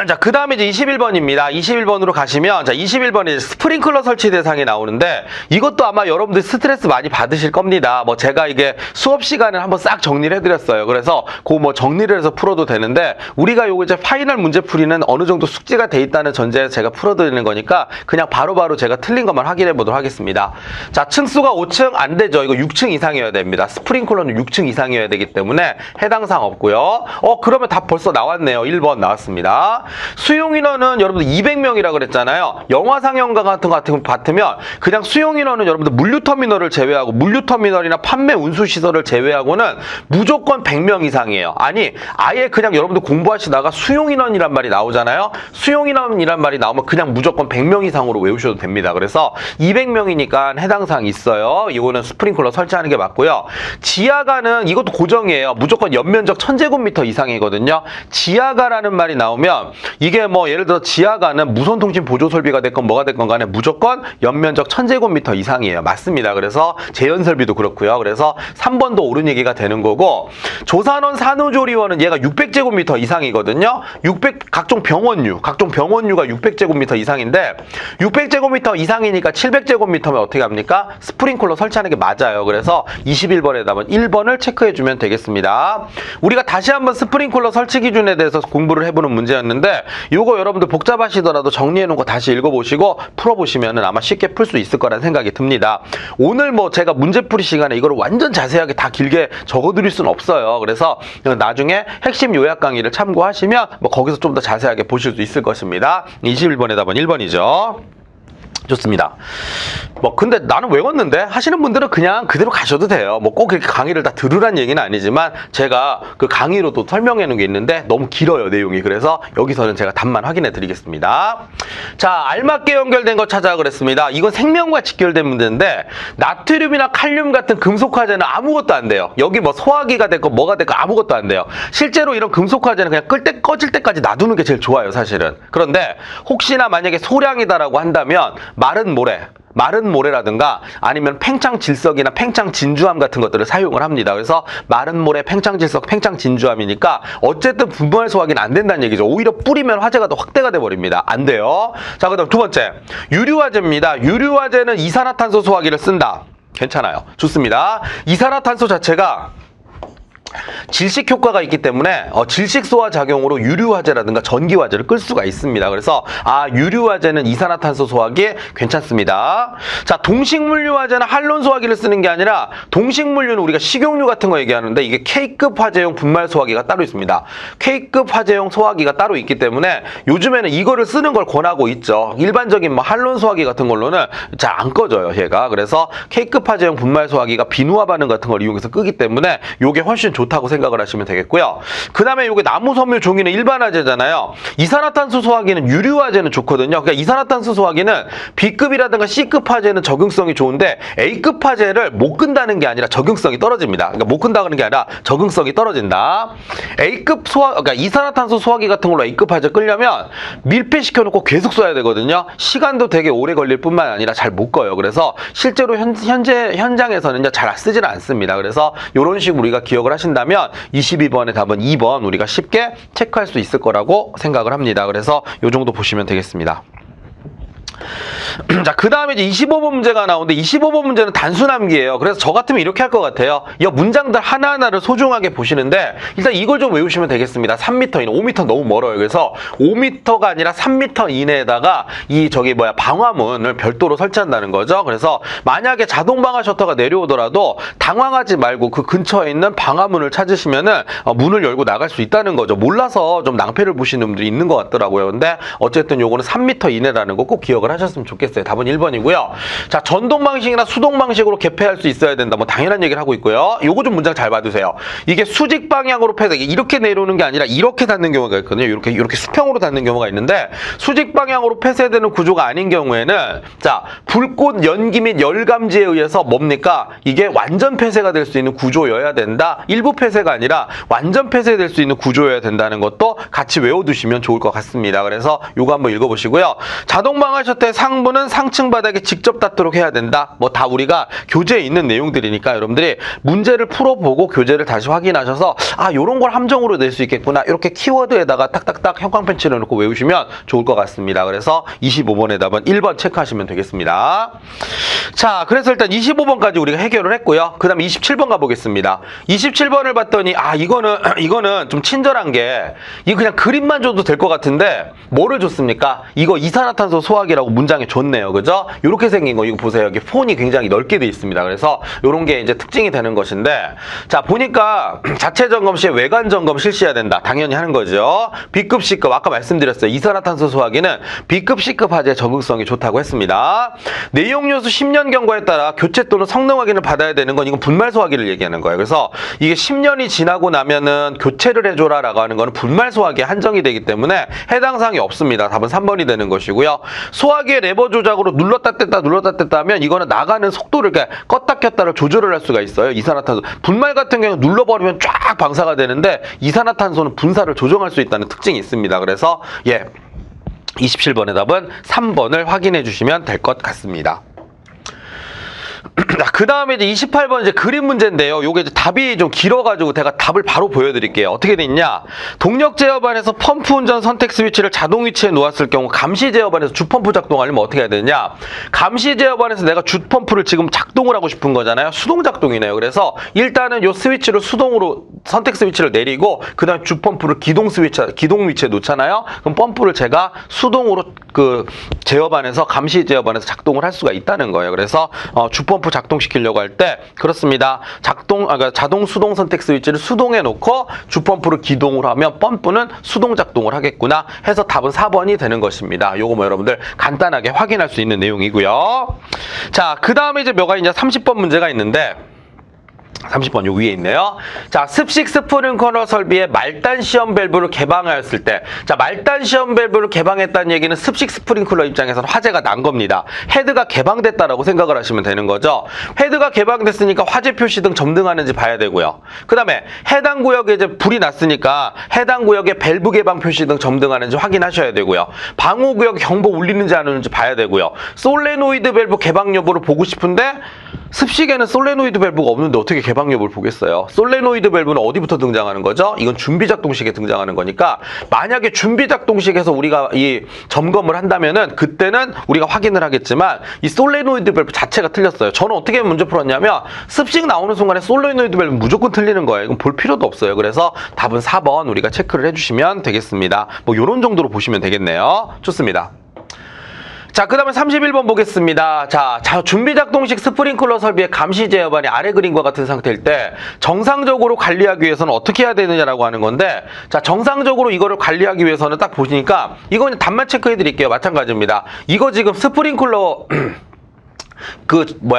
자, 그 다음에 이제 21번입니다. 21번으로 가시면, 자, 21번이 스프링클러 설치 대상이 나오는데, 이것도 아마 여러분들 스트레스 많이 받으실 겁니다. 뭐, 제가 이게 수업 시간을 한번 싹 정리를 해드렸어요. 그래서, 뭐 정리를 해서 풀어도 되는데, 우리가 요거 이제 파이널 문제풀이는 어느 정도 숙지가 돼 있다는 전제에서 제가 풀어드리는 거니까, 그냥 바로바로 제가 틀린 것만 확인해 보도록 하겠습니다. 자, 층수가 5층 안 되죠. 이거 6층 이상이어야 됩니다. 스프링클러는 6층 이상이어야 되기 때문에 해당 사항 없고요. 그러면 답 벌써 나왔네요. 1번 나왔습니다. 수용 인원은 여러분들 200명이라 그랬잖아요. 영화 상영관 같은 거 같으면 그냥 수용 인원은 여러분들 물류터미널을 제외하고 물류터미널이나 판매 운수시설을 제외하고는 무조건 100명 이상이에요. 아니 아예 그냥 여러분들 공부하시다가 수용 인원이란 말이 나오잖아요. 수용 인원이란 말이 나오면 그냥 무조건 100명 이상으로 외우셔도 됩니다. 그래서 200명이니까 해당 사항 있어요. 이거는 스프링클러 설치하는 게 맞고요. 지하가는 이것도 고정이에요. 무조건 연면적 1000제곱미터 이상이거든요. 지하가라는 말이 나오면 이게 뭐 예를 들어 지하가는 무선통신 보조 설비가 됐건 뭐가 됐건 간에 무조건 연면적 1000제곱미터 이상이에요. 맞습니다. 그래서 재연설비도 그렇고요. 그래서 3번도 옳은 얘기가 되는 거고 조산원 산후조리원은 얘가 600제곱미터 이상이거든요. 각종 병원유가 600제곱미터 이상인데 600제곱미터 이상이니까 700제곱미터면 어떻게 합니까? 스프링클러 설치하는 게 맞아요. 그래서 21번에 답은 1번을 체크해 주면 되겠습니다. 우리가 다시 한번 스프링클러 설치 기준에 대해서 공부를 해보는 문제였는데 요거 여러분들 복잡하시더라도 정리해 놓은 거 다시 읽어보시고 풀어보시면 아마 쉽게 풀 수 있을 거란 생각이 듭니다. 오늘 뭐 제가 문제풀이 시간에 이거를 완전 자세하게 다 길게 적어드릴 수는 없어요. 그래서 나중에 핵심 요약 강의를 참고하시면 뭐 거기서 좀 더 자세하게 보실 수 있을 것입니다. 21번의 답은 1번이죠. 좋습니다. 뭐 근데 나는 외웠는데 하시는 분들은 그냥 그대로 가셔도 돼요. 뭐 꼭 그렇게 강의를 다 들으란 얘기는 아니지만 제가 그 강의로 또 설명해 놓은 게 있는데 너무 길어요, 내용이. 그래서 여기서는 제가 답만 확인해 드리겠습니다. 자, 알맞게 연결된 거 찾아 그랬습니다. 이건 생명과 직결된 문제인데 나트륨이나 칼륨 같은 금속 화재는 아무것도 안 돼요. 여기 뭐 소화기가 됐고 뭐가 됐고 아무것도 안 돼요. 실제로 이런 금속 화재는 그냥 꺼질 때까지 놔두는 게 제일 좋아요, 사실은. 그런데 혹시나 만약에 소량이다라고 한다면 마른 모래라든가 아니면 팽창질석이나 팽창진주암 같은 것들을 사용을 합니다. 그래서 마른 모래, 팽창질석, 팽창진주암이니까 어쨌든 분말 소화기는 안 된다는 얘기죠. 오히려 뿌리면 화재가 더 확대가 돼 버립니다. 안 돼요. 자, 그다음 두 번째, 유류화재입니다. 유류화재는 이산화탄소 소화기를 쓴다. 괜찮아요. 좋습니다. 이산화탄소 자체가 질식 효과가 있기 때문에 질식 소화 작용으로 유류화재라든가 전기화재를 끌 수가 있습니다. 그래서 유류화재는 이산화탄소 소화기 괜찮습니다. 자, 동식물류화재는 할론 소화기를 쓰는 게 아니라 동식물류는 우리가 식용유 같은 거 얘기하는데 이게 K급 화재용 분말 소화기가 따로 있습니다. K급 화재용 소화기가 따로 있기 때문에 요즘에는 이거를 쓰는 걸 권하고 있죠. 일반적인 뭐 할론 소화기 같은 걸로는 잘 안 꺼져요, 얘가. 그래서 K급 화재용 분말 소화기가 비누화 반응 같은 걸 이용해서 끄기 때문에 요게 훨씬 좋다고 생각을 하시면 되겠고요. 그 다음에 이게 나무, 섬유, 종이는 일반 화재잖아요. 이산화탄소 소화기는 유류화재는 좋거든요. 그러니까 이산화탄소 소화기는 B급이라든가 C급 화재는 적용성이 좋은데 A급 화재를 못 끈다는 게 아니라 적용성이 떨어집니다. 그러니까 못 끈다는 게 아니라 적용성이 떨어진다. 그러니까 이산화탄소 소화기 같은 걸로 A급 화재 끌려면 밀폐시켜놓고 계속 써야 되거든요. 시간도 되게 오래 걸릴 뿐만 아니라 잘 못 꺼요. 그래서 실제로 현장에서는 잘 쓰지는 않습니다. 그래서 이런 식으로 우리가 기억을 하신다면 22번의 답은 2번 우리가 쉽게 체크할 수 있을 거라고 생각을 합니다. 그래서 이 정도 보시면 되겠습니다. 자, 그 다음에 이제 25번 문제가 나오는데 25번 문제는 단순함기예요. 그래서 저 같으면 이렇게 할 것 같아요. 이 문장들 하나하나를 소중하게 보시는데 일단 이걸 좀 외우시면 되겠습니다. 3m 이내, 5m 너무 멀어요. 그래서 5m가 아니라 3m 이내에다가 방화문을 별도로 설치한다는 거죠. 그래서 만약에 자동 방화 셔터가 내려오더라도 당황하지 말고 그 근처에 있는 방화문을 찾으시면은 문을 열고 나갈 수 있다는 거죠. 몰라서 좀 낭패를 보시는 분들이 있는 것 같더라고요. 근데 어쨌든 요거는 3m 이내라는 거 꼭 기억을 하셨으면 좋겠어요. 답은 1번이고요. 자, 전동 방식이나 수동 방식으로 개폐할 수 있어야 된다. 뭐 당연한 얘기를 하고 있고요. 요거 좀 문장 잘 봐두세요. 이게 수직 방향으로 폐쇄, 이렇게 내려오는 게 아니라 이렇게 닿는 경우가 있거든요. 이렇게 수평으로 닿는 경우가 있는데 수직 방향으로 폐쇄되는 구조가 아닌 경우에는 자, 불꽃 연기 및 열감지에 의해서 뭡니까? 이게 완전 폐쇄가 될 수 있는 구조여야 된다. 일부 폐쇄가 아니라 완전 폐쇄될 수 있는 구조여야 된다는 것도 같이 외워두시면 좋을 것 같습니다. 그래서 요거 한번 읽어보시고요. 자동 방화 셔터의 상부는 상층 바닥에 직접 닿도록 해야 된다. 뭐 다 우리가 교재에 있는 내용들이니까 여러분들이 문제를 풀어보고 교재를 다시 확인하셔서 요런 걸 함정으로 낼 수 있겠구나. 이렇게 키워드에다가 딱딱딱 형광펜치를 놓고 외우시면 좋을 것 같습니다. 그래서 25번의 답은 1번 체크하시면 되겠습니다. 자, 그래서 일단 25번까지 우리가 해결을 했고요. 그 다음에 27번 가보겠습니다. 27번을 봤더니 이거는 좀 친절한 게 이거 그냥 그림만 줘도 될 것 같은데 뭐를 줬습니까? 이거 이산화탄소 소화기라고 문장에 줬네요. 그죠? 이렇게 생긴 거 이거 보세요. 여기 폰이 굉장히 넓게 돼 있습니다. 그래서 이런 게 이제 특징이 되는 것인데 자, 보니까 자체 점검 시에 외관 점검 실시해야 된다. 당연히 하는 거죠. B급, C급 아까 말씀드렸어요. 이산화탄소 소화기는 B급, C급 화재 적응성이 좋다고 했습니다. 내용 요수 10년 경과에 따라 교체 또는 성능 확인을 받아야 되는 건 이건 분말 소화기를 얘기하는 거예요. 그래서 이게 10년이 지나고 나면은 교체를 해줘라라고 하는 거는 분말 소화기에 한정이 되기 때문에 해당 사항이 없습니다. 답은 3번이 되는 것이고요. 소화기의 레버 조작으로 눌렀다 뗐다 하면 이거는 나가는 속도를 껐다 켰다를 조절을 할 수가 있어요. 이산화탄소. 분말 같은 경우는 눌러버리면 쫙 방사가 되는데 이산화탄소는 분사를 조정할 수 있다는 특징이 있습니다. 그래서 27번의 답은 3번을 확인해 주시면 될 것 같습니다. 그 다음에 이제 28번 이제 그림 문제인데요. 요게 이제 답이 좀 길어가지고 제가 답을 바로 보여드릴게요. 어떻게 돼 있냐? 동력 제어반에서 펌프 운전 선택 스위치를 자동 위치에 놓았을 경우 감시 제어반에서 주펌프 작동하려면 어떻게 해야 되냐? 감시 제어반에서 내가 주펌프를 지금 작동을 하고 싶은 거잖아요. 수동 작동이네요. 그래서 일단은 요 스위치를 수동으로 선택 스위치를 내리고 그 다음 주펌프를 기동 위치에 놓잖아요. 그럼 펌프를 제가 수동으로 그 제어반에서 감시 제어반에서 작동을 할 수가 있다는 거예요. 그래서 주펌프 주펌프 작동시키려고 할 때 그렇습니다. 그러니까 자동 수동 선택 스위치를 수동에 놓고 주펌프를 기동을 하면 펌프는 수동 작동을 하겠구나 해서 답은 4번이 되는 것입니다. 요거 뭐 여러분들 간단하게 확인할 수 있는 내용이고요. 자, 그 다음에 이제 뭐가 있냐 30번 문제가 있는데 30번 요 위에 있네요. 자, 습식 스프링클러 설비의 말단 시험 밸브를 개방하였을 때, 자, 말단 시험 밸브를 개방했다는 얘기는 습식 스프링클러 입장에서는 화재가 난 겁니다. 헤드가 개방됐다라고 생각을 하시면 되는 거죠. 헤드가 개방됐으니까 화재 표시 등 점등하는지 봐야 되고요. 그 다음에 해당 구역에 이제 불이 났으니까 해당 구역에 밸브 개방 표시 등 점등하는지 확인하셔야 되고요. 방호 구역 경보 울리는지 안 울리는지 봐야 되고요. 솔레노이드 밸브 개방 여부를 보고 싶은데 습식에는 솔레노이드 밸브가 없는데 어떻게 개방 여부를 보겠어요. 솔레노이드 밸브는 어디부터 등장하는 거죠? 이건 준비작동식에 등장하는 거니까 만약에 준비작동식에서 우리가 이 점검을 한다면은 그때는 우리가 확인을 하겠지만 이 솔레노이드 밸브 자체가 틀렸어요. 저는 어떻게 문제 풀었냐면 습식 나오는 순간에 솔레노이드 밸브 무조건 틀리는 거예요. 이건 볼 필요도 없어요. 그래서 답은 4번 우리가 체크를 해주시면 되겠습니다. 뭐 이런 정도로 보시면 되겠네요. 좋습니다. 자, 그 다음에 31번 보겠습니다. 자, 준비작동식 스프링클러 설비의 감시 제어반이 아래 그림과 같은 상태일 때 정상적으로 관리하기 위해서는 어떻게 해야 되느냐라고 하는 건데, 자, 정상적으로 이거를 관리하기 위해서는 딱 보시니까 이거 그냥 답만 체크해 드릴게요. 마찬가지입니다. 이거 지금 스프링클러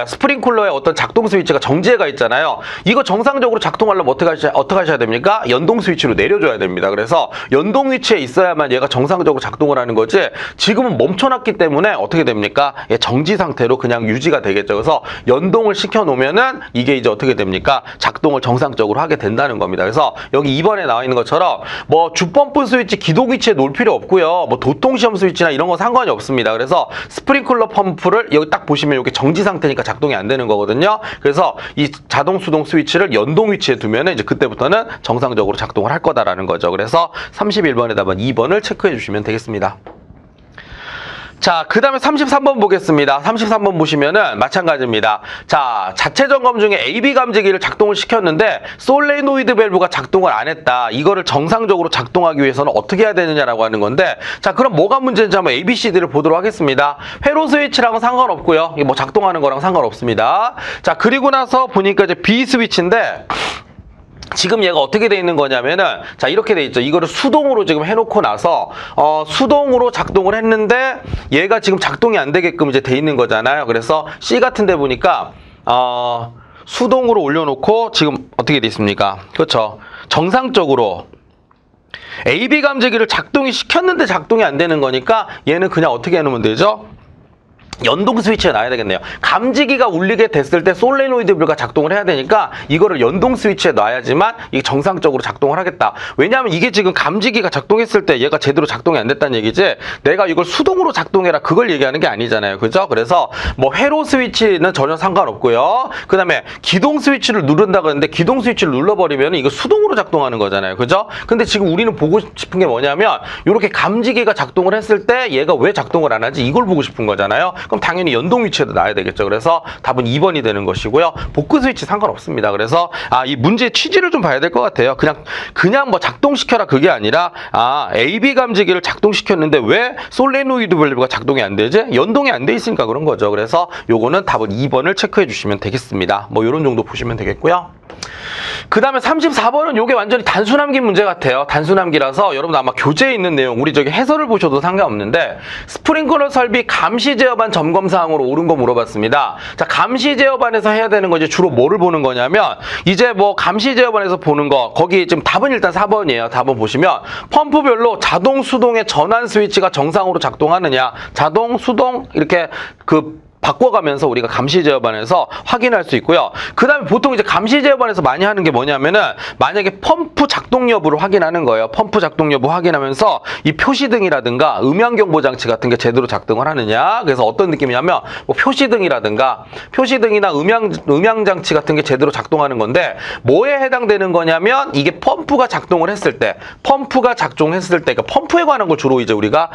스프링클러의 어떤 작동 스위치가 정지해가 있잖아요. 이거 정상적으로 작동하려면 어떻게 하셔야 됩니까? 연동 스위치로 내려줘야 됩니다. 그래서 연동 위치에 있어야만 얘가 정상적으로 작동을 하는 거지, 지금은 멈춰놨기 때문에 어떻게 됩니까? 정지 상태로 그냥 유지가 되겠죠. 그래서 연동을 시켜놓으면은 이게 이제 어떻게 됩니까? 작동을 정상적으로 하게 된다는 겁니다. 그래서 여기 2번에 나와 있는 것처럼 뭐 주펌프 스위치 기동 위치에 놓을 필요 없고요. 뭐 도통시험 스위치나 이런 거 상관이 없습니다. 그래서 스프링클러 펌프를 여기 딱 보시면 이게 정지 상태니까 작동이 안 되는 거거든요. 그래서 이 자동 수동 스위치를 연동 위치에 두면은 이제 그때부터는 정상적으로 작동을 할 거다라는 거죠. 그래서 31번에 답은 2번을 체크해 주시면 되겠습니다. 자, 그 다음에 33번 보겠습니다. 33번 보시면은 마찬가지입니다. 자, 자체 점검 중에 AB 감지기를 작동을 시켰는데 솔레노이드 밸브가 작동을 안 했다. 이거를 정상적으로 작동하기 위해서는 어떻게 해야 되느냐라고 하는 건데, 자, 그럼 뭐가 문제인지 한번 ABCD를 보도록 하겠습니다. 회로 스위치랑은 상관없고요. 뭐 작동하는 거랑 상관없습니다. 자, 그리고 나서 보니까 이제 B 스위치인데, 지금 얘가 어떻게 돼 있는 거냐면은, 자, 이렇게 돼 있죠. 이거를 수동으로 지금 해놓고 나서 수동으로 작동을 했는데 얘가 지금 작동이 안 되게끔 이제 돼 있는 거잖아요. 그래서 C 같은 데 보니까 수동으로 올려놓고 지금 어떻게 돼 있습니까? 그렇죠. 정상적으로 AB 감지기를 작동이 시켰는데 작동이 안 되는 거니까 얘는 그냥 어떻게 해놓으면 되죠? 연동 스위치에 놔야 되겠네요. 감지기가 울리게 됐을 때 솔레노이드 밸브가 작동을 해야 되니까 이거를 연동 스위치에 놔야지만 이게 정상적으로 작동을 하겠다. 왜냐하면 이게 지금 감지기가 작동했을 때 얘가 제대로 작동이 안 됐다는 얘기지, 내가 이걸 수동으로 작동해라 그걸 얘기하는 게 아니잖아요. 그죠? 그래서 뭐 회로 스위치는 전혀 상관없고요. 그 다음에 기동 스위치를 누른다고 했는데 기동 스위치를 눌러버리면 이거 수동으로 작동하는 거잖아요. 그죠? 근데 지금 우리는 보고 싶은 게 뭐냐면 이렇게 감지기가 작동을 했을 때 얘가 왜 작동을 안 하지? 이걸 보고 싶은 거잖아요. 그럼 당연히 연동 위치에도 놔야 되겠죠. 그래서 답은 2번이 되는 것이고요. 복구 스위치 상관없습니다. 그래서 이 문제의 취지를 좀 봐야 될 것 같아요. 그냥 뭐 작동시켜라 그게 아니라 AB 감지기를 작동시켰는데 왜 솔레노이드 밸브가 작동이 안 되지? 연동이 안 돼 있으니까 그런 거죠. 그래서 요거는 답은 2번을 체크해 주시면 되겠습니다. 뭐 이런 정도 보시면 되겠고요. 그 다음에 34번은 요게 완전히 단순함기 문제 같아요. 단순함기라서 여러분 아마 교재에 있는 내용 우리 저기 해설을 보셔도 상관없는데, 스프링클러 설비 감시 제어반 점검 사항으로 옳은 거 물어봤습니다. 자, 감시 제어반에서 해야 되는 거 이제 주로 뭐를 보는 거냐면, 이제 뭐 감시 제어반에서 보는 거 거기 지금 답은 일단 4번이에요. 답은 보시면 펌프별로 자동 수동의 전환 스위치가 정상으로 작동하느냐, 자동 수동 이렇게 바꿔가면서 우리가 감시 제어반에서 확인할 수 있고요. 그 다음에 보통 이제 감시 제어반에서 많이 하는 게 뭐냐면은, 만약에 펌프 작동 여부를 확인하는 거예요. 펌프 작동 여부 확인하면서 이 표시등이라든가 음향경보 장치 같은 게 제대로 작동을 하느냐. 그래서 어떤 느낌이냐면 뭐 표시등이나 음향 장치 같은 게 제대로 작동하는 건데, 뭐에 해당되는 거냐면 이게 펌프가 작동을 했을 때, 그러니까 펌프에 관한 걸 주로 이제 우리가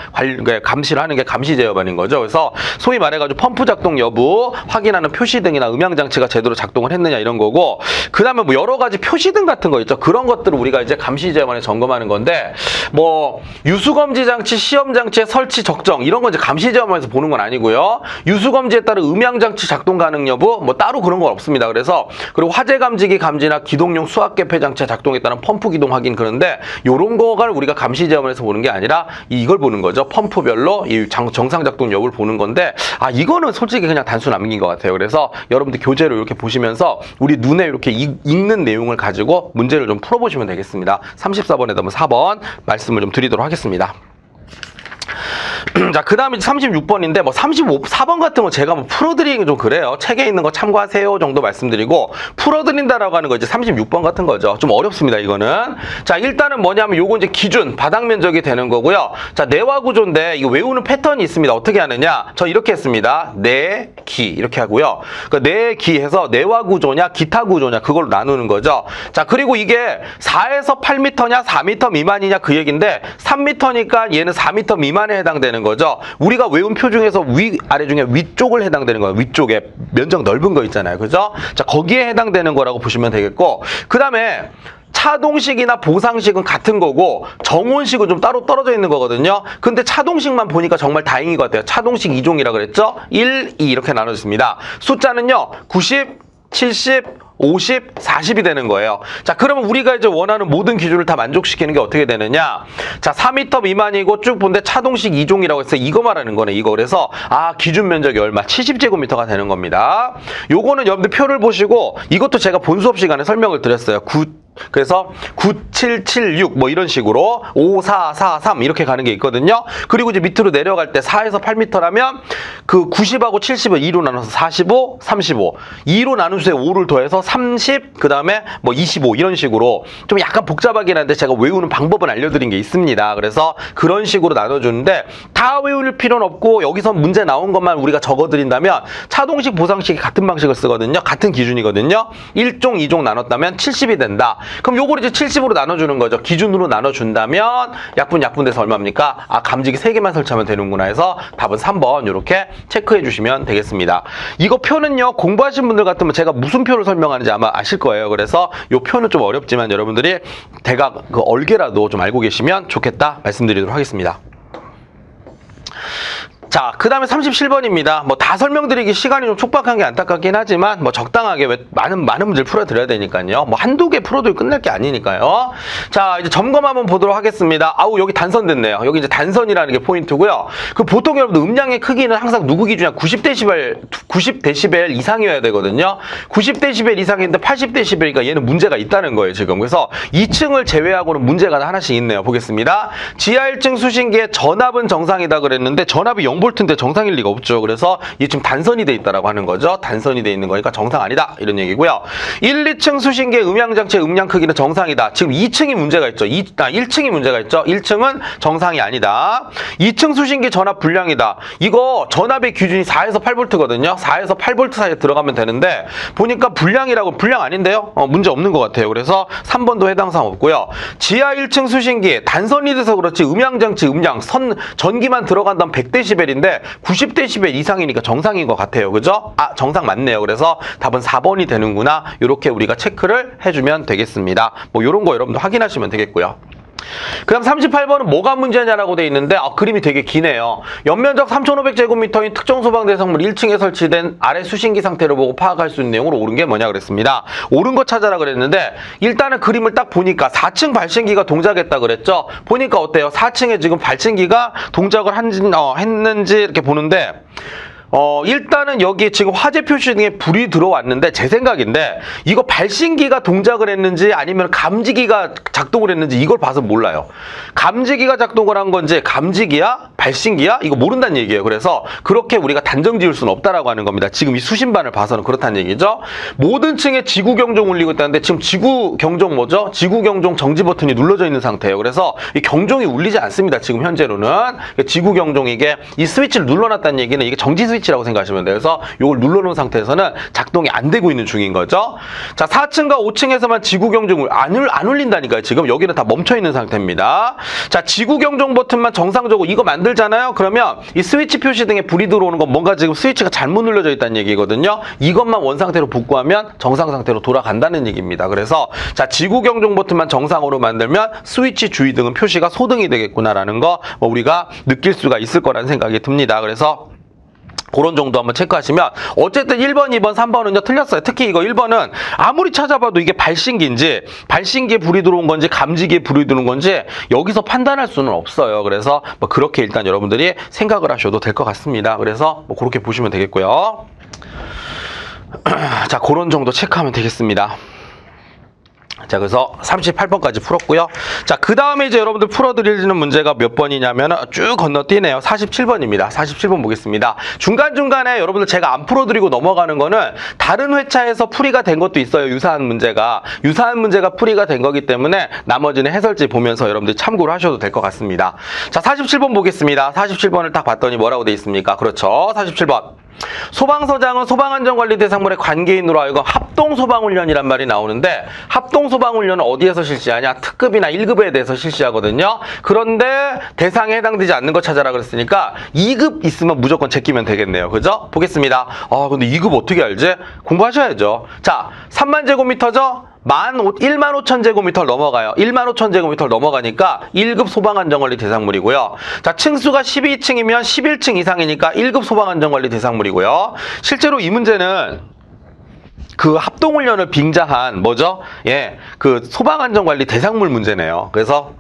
감시를 하는 게 감시 제어반인 거죠. 그래서 소위 말해가지고 펌프 작동 작동 여부 확인하는 표시등이나 음향장치가 제대로 작동을 했느냐 이런 거고, 그 다음에 뭐 여러 가지 표시등 같은 거 있죠. 그런 것들을 우리가 이제 감시제어만에 점검하는 건데, 뭐 유수검지 장치, 시험장치의 설치 적정 이런 건 이제 감시제어만에서 보는 건 아니고요. 유수검지에 따른 음향장치 작동 가능 여부 뭐 따로 그런 건 없습니다. 그래서 그리고 화재 감지기 감지나 기동용 수압개폐 장치 작동에 따른 펌프 기동 확인, 그런데 요런 거를 우리가 감시제어만에서 보는 게 아니라 이걸 보는 거죠. 펌프별로 이 정상 작동 여부를 보는 건데, 이거는 솔직히 그냥 단순 암기인 것 같아요. 그래서 여러분들 교재로 이렇게 보시면서 우리 눈에 이렇게 읽는 내용을 가지고 문제를 좀 풀어보시면 되겠습니다. 34번에다 4번 말씀을 좀 드리도록 하겠습니다. 자, 그 다음에 36번인데, 뭐 4번 같은 거 제가 뭐 풀어드리긴 좀 그래요. 책에 있는 거 참고하세요 정도 말씀드리고, 풀어드린다라고 하는 거 이제 36번 같은 거죠. 좀 어렵습니다, 이거는. 자, 일단은 뭐냐면 요거 이제 기준, 바닥 면적이 되는 거고요. 자, 내화 구조인데, 이거 외우는 패턴이 있습니다. 어떻게 하느냐? 저 이렇게 했습니다. 내, 기. 이렇게 하고요. 그 내, 기 해서 내화 구조냐, 기타 구조냐, 그걸로 나누는 거죠. 자, 그리고 이게 4에서 8m냐, 4m 미만이냐 그 얘기인데, 3m니까 얘는 4m 미만에 해당되는 거죠. 우리가 외운 표 중에서 위, 아래 중에 위쪽을 해당되는 거예요. 위쪽에 면적 넓은 거 있잖아요. 그죠? 자, 거기에 해당되는 거라고 보시면 되겠고, 그 다음에 차동식이나 보상식은 같은 거고 정온식은 좀 따로 떨어져 있는 거거든요. 근데 차동식만 보니까 정말 다행인 것 같아요. 차동식 2종이라 그랬죠? 1, 2 이렇게 나눠졌습니다. 숫자는요 90, 70, 50, 40이 되는 거예요. 자, 그러면 우리가 이제 원하는 모든 기준을 다 만족시키는 게 어떻게 되느냐? 자, 4m 미만이고 쭉 본데 차동식 2종이라고 해서 이거 말하는 거네, 이거. 그래서 기준 면적이 얼마? 70제곱미터가 되는 겁니다. 요거는 여러분들 표를 보시고, 이것도 제가 본 수업 시간에 설명을 드렸어요. 그래서 9776 뭐 이런 식으로 5443 이렇게 가는 게 있거든요. 그리고 이제 밑으로 내려갈 때 4에서 8m라면 그 90하고 70을 2로 나눠서 45, 35. 2로 나눈 수에 5를 더해서 30, 그 다음에 뭐 25 이런 식으로 좀 약간 복잡하긴 한데 제가 외우는 방법은 알려드린 게 있습니다. 그래서 그런 식으로 나눠주는데 다 외울 필요는 없고 여기서 문제 나온 것만 우리가 적어드린다면 차동식, 보상식이 같은 방식을 쓰거든요. 같은 기준이거든요. 1종, 2종 나눴다면 70이 된다. 그럼 요걸 이제 70으로 나눠주는 거죠. 기준으로 나눠준다면 약분돼서 얼마입니까? 감지기 3개만 설치하면 되는구나 해서 답은 3번 이렇게 체크해 주시면 되겠습니다. 이거 표는요, 공부하신 분들 같으면 제가 무슨 표를 설명하는지 아마 아실 거예요. 그래서 요 표는 좀 어렵지만 여러분들이 대략 그 얼개라도 좀 알고 계시면 좋겠다 말씀드리도록 하겠습니다. 자, 그 다음에 37번입니다. 뭐 다 설명드리기 시간이 좀 촉박한 게 안타깝긴 하지만 뭐 적당하게 왜 많은 문제를 풀어드려야 되니까요. 뭐 한두 개 풀어도 끝날 게 아니니까요. 자, 이제 점검 한번 보도록 하겠습니다. 여기 단선 됐네요. 여기 이제 단선이라는 게 포인트고요. 그 보통 여러분들 음량의 크기는 항상 누구 기준이야? 90dB 이상이어야 되거든요. 90dB 이상인데 80dB니까 얘는 문제가 있다는 거예요, 지금. 그래서 2층을 제외하고는 문제가 하나씩 있네요. 보겠습니다. 지하 1층 수신기의 전압은 정상이다 그랬는데 전압이 0V인데 정상일 리가 없죠. 그래서 이게 지금 단선이 돼 있다라고 하는 거죠. 단선이 돼 있는 거니까 정상 아니다 이런 얘기고요. 1, 2층 수신기의 음향장치의 음량 크기는 정상이다. 지금 2층이 문제가 있죠. 1층이 문제가 있죠. 1층은 정상이 아니다. 2층 수신기 전압 불량이다. 이거 전압의 기준이 4에서 8V거든요. 4에서 8V 사이에 들어가면 되는데 보니까 불량 아닌데요. 문제 없는 것 같아요. 그래서 3번도 해당 사항 없고요. 지하 1층 수신기 단선이 돼서 그렇지 음향장치 전기만 들어간다면 100dB인데 90dB 이상이니까 정상인 것 같아요. 그죠? 정상 맞네요. 그래서 답은 4번이 되는구나. 이렇게 우리가 체크를 해주면 되겠습니다. 뭐 이런 거 여러분들 확인하시면 되겠고요. 그 다음 38번은 뭐가 문제냐라고 돼 있는데 그림이 되게 기네요. 연면적 3,500제곱미터인 특정 소방대성물 1층에 설치된 아래 수신기 상태를 보고 파악할 수 있는 내용으로 옳은 게 뭐냐 그랬습니다. 옳은 거 찾아라 그랬는데 일단은 그림을 딱 보니까 4층 발신기가 동작했다 그랬죠. 보니까 어때요? 4층에 지금 발신기가 동작을 했는지 이렇게 보는데 일단은 여기 지금 화재 표시 등에 불이 들어왔는데 제 생각인데 이거 발신기가 동작을 했는지 아니면 감지기가 작동을 했는지 이걸 봐서 몰라요. 감지기가 작동을 한 건지 감지기야? 발신기야? 이거 모른다는 얘기예요. 그래서 그렇게 우리가 단정 지을 수는 없다라고 하는 겁니다. 지금 이 수신반을 봐서는 그렇다는 얘기죠. 모든 층에 지구 경종 울리고 있다는데 지금 지구 경종 뭐죠? 지구 경종 정지 버튼이 눌러져 있는 상태예요. 그래서 이 경종이 울리지 않습니다. 지금 현재로는 지구 경종 이게 이 스위치를 눌러놨다는 얘기는 이게 정지 스위치 스위치라고 생각하시면 돼요. 그래서 이걸 눌러놓은 상태에서는 작동이 안 되고 있는 중인 거죠. 자, 4층과 5층에서만 지구 경종 안 울린다니까요. 지금 여기는 다 멈춰 있는 상태입니다. 자, 지구 경종 버튼만 정상적으로 이거 만들잖아요. 그러면 이 스위치 표시 등에 불이 들어오는 건 뭔가 지금 스위치가 잘못 눌려져 있다는 얘기거든요. 이것만 원 상태로 복구하면 정상 상태로 돌아간다는 얘기입니다. 그래서 자, 지구 경종 버튼만 정상으로 만들면 스위치 주의등은 표시가 소등이 되겠구나라는 거 우리가 느낄 수가 있을 거라는 생각이 듭니다. 그래서 그런 정도 한번 체크하시면 어쨌든 1번, 2번, 3번은요 틀렸어요. 특히 이거 1번은 아무리 찾아봐도 이게 발신기인지 발신기에 불이 들어온 건지 감지기에 불이 들어온 건지 여기서 판단할 수는 없어요. 그래서 뭐 그렇게 일단 여러분들이 생각을 하셔도 될 것 같습니다. 그래서 뭐 그렇게 보시면 되겠고요. 자, 그런 정도 체크하면 되겠습니다. 자, 그래서 38번까지 풀었고요. 자, 그 다음에 이제 여러분들 풀어드리는 문제가 몇 번이냐면 쭉 건너뛰네요. 47번입니다. 47번 보겠습니다. 중간중간에 여러분들 제가 안 풀어드리고 넘어가는 거는 다른 회차에서 풀이가 된 것도 있어요. 유사한 문제가 풀이가 된 거기 때문에 나머지는 해설지 보면서 여러분들 참고를 하셔도 될 것 같습니다. 자, 47번 보겠습니다. 47번을 딱 봤더니 뭐라고 돼 있습니까? 그렇죠. 47번. 소방서장은 소방안전관리 대상물의 관계인으로 하여금 합동소방훈련이란 말이 나오는데 합동소방훈련은 어디에서 실시하냐? 특급이나 1급에 대해서 실시하거든요. 그런데 대상에 해당되지 않는 거 찾아라 그랬으니까 2급 있으면 무조건 제끼면 되겠네요. 그죠? 보겠습니다. 근데 2급 어떻게 알지? 공부하셔야죠. 자, 3만 제곱미터죠? 15,000제곱미터를 넘어가요. 15,000제곱미터를 넘어가니까 1급 소방안전관리 대상물이고요. 자, 층수가 12층이면 11층 이상이니까 1급 소방안전관리 대상물이고요. 실제로 이 문제는 그 합동훈련을 빙자한 뭐죠? 예, 그 소방안전관리 대상물 문제네요. 그래서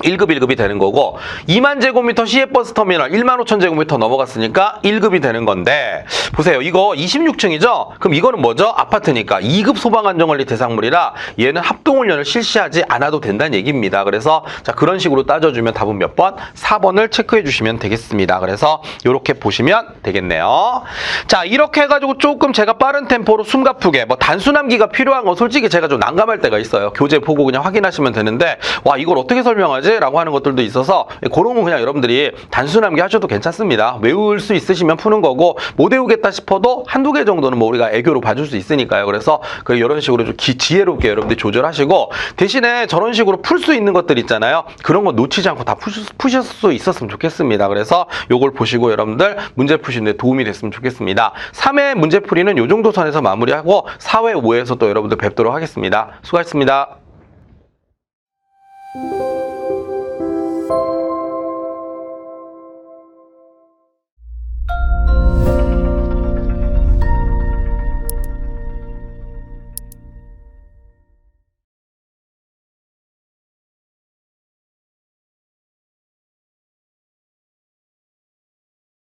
1급 1급이 되는 거고 2만 제곱미터 시외버스 터미널 15,000제곱미터 넘어갔으니까 1급이 되는 건데 보세요. 이거 26층이죠? 그럼 이거는 뭐죠? 아파트니까 2급 소방안전관리 대상물이라 얘는 합동훈련을 실시하지 않아도 된다는 얘기입니다. 그래서 자, 그런 식으로 따져주면 답은 몇 번? 4번을 체크해 주시면 되겠습니다. 그래서 이렇게 보시면 되겠네요. 자, 이렇게 해가지고 조금 제가 빠른 템포로 숨가쁘게 뭐 단순함기가 필요한 거 솔직히 제가 좀 난감할 때가 있어요. 교재 보고 그냥 확인하시면 되는데 와, 이걸 어떻게 설명하지? 라고 하는 것들도 있어서 그런 건 그냥 여러분들이 단순함게 하셔도 괜찮습니다. 외울 수 있으시면 푸는 거고 못 외우겠다 싶어도 한두 개 정도는 뭐 우리가 애교로 봐줄 수 있으니까요. 그래서 이런 식으로 좀 지혜롭게 여러분들이 조절하시고 대신에 저런 식으로 풀 수 있는 것들 있잖아요. 그런 거 놓치지 않고 다 푸실 수 있었으면 좋겠습니다. 그래서 요걸 보시고 여러분들 문제 푸시는 데 도움이 됐으면 좋겠습니다. 3회 문제풀이는 요 정도 선에서 마무리하고 4회, 5회에서 또 여러분들 뵙도록 하겠습니다. 수고하셨습니다.